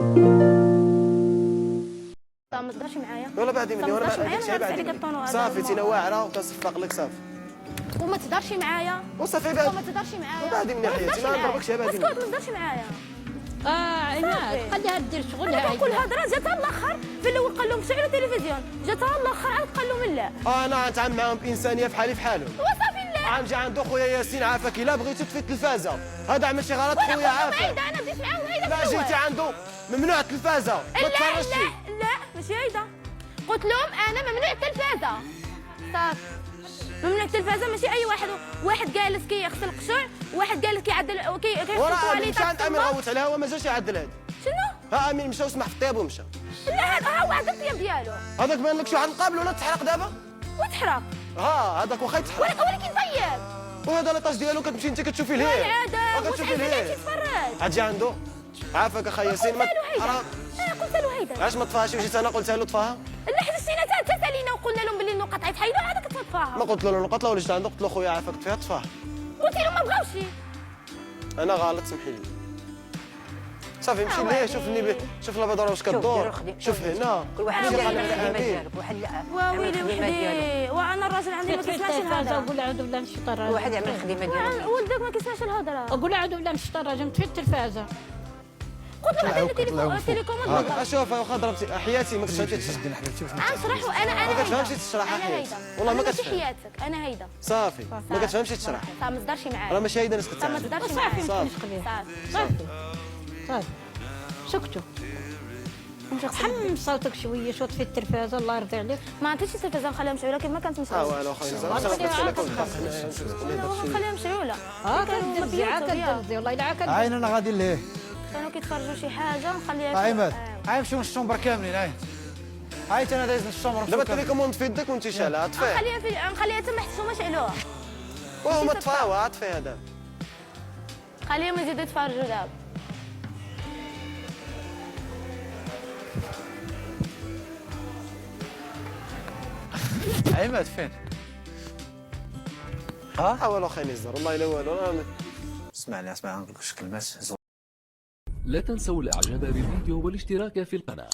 ما تهضرش معايا ولا بعدي مني وانا صافي تينا واعره وكنصفق لك صافي. وما تهضرش معايا وصافي بعد وما تهضرش معايا بعدي مني حياتي ما نضربكش بعدي اسكت ما تهضرش معايا. عناد خليها دير شغلها. كل هضره جاتها الاخر في الاول قال لهم شعلوا التلفزيون جاتها الاخر عاد قال لهم لا. انا نتعامل معاهم بانسانيه بحالي بحالهم. وصافي لا. غنجي عند خويا ياسين عافاك الا بغيتي تطفي التلفازه هذا عمل شي غلط خويا عافاك. انا بديت معاهم هيدا لا جيتي عنده ممنوع التلفازه ما تفرجش. لا ماشي هيدا قلت لهم انا ممنوع التلفازه صافي ممنوع التلفازه ماشي اي واحد جالس كيغسل قشور واحد جالس كيعدل وراه امين مشى عند امين غوت عليها وما جاش يعدل هذا. شنو؟ ها امين مشى وسمح في الطياب ومشى. لا هذا هو هذا الطياب ديالو. هذاك بان لك شي واحد نقابل ولا تحرق دابا؟ وتحرق. هذاك واخا يتحرق. ولكن طيب. وهذا لاطاج ديالو كتمشي انت كتشوفي ليه. والعاده واش عايز تتفرج. اجي عنده عافاك اخا ياسين ما انا قلت له هيدا. علاش ما طفاهاش وجيت انا قلت له طفاها؟ لا حيت جينا حتى سالينا وقلنا لهم باللي النقط غيتحيدوا عاد كتطفاها. ما قلت له نقط له ولا جيت عنده قلت له خويا عافاك طفيها طفاها. قلت له ما بغاوش. انا غلط سمحي لي. صافي مشي ليه شوف لابدور واش كدور شوف هنا كل واحد واحد ويلي وحدي وانا الراجل عندي ما كيسمعش الهضره. قول اعوذ بالله من الشيطان الرجيم. واحد يعمل الخدمه ديالو ولدك ما كيسمعش الهضره. قول اعوذ بالله من الشيطان الرجيم طفي التلفازه. قلت له التليكوموند شوف واخا ضربتي حياتي ما كتفهمش نشرحوا انا ما كتفهمش تشرح حياتي والله ما كتفهم حياتك انا هيدا صافي ما كتفهمش تشرح صافي ما تهضرش معايا راه ماشي هيدا ناس ما كتعامل تهضرش صافي معايا صافي سكتوا حمم صوتك شويه شو طفي التلفازه الله يرضي عليك. ما عطيتش التلفزه نخليها مشعوله كيف ما كانت مشعوله. والو خويا نخليها مشعوله. كدزي كدزي والله الا عين انا غادي ليه كانوا كيتفرجوا شي حاجه نخليها. عماد نمشيو للشومبر كاملين عيط انا دايز للشومبر. دابا التليكوموند في يدك وانت شالها طفيه. نخليها تما حيت هما شعلوها. وهما طفاوها طفي هذا. خليهم يزيدوا يتفرجوا دابا. عماد فين؟ والو خاين يزر والله الا والو. اسمعني نقول لك واش كلمات. لا تنسوا الاعجاب بالفيديو والاشتراك في القناة.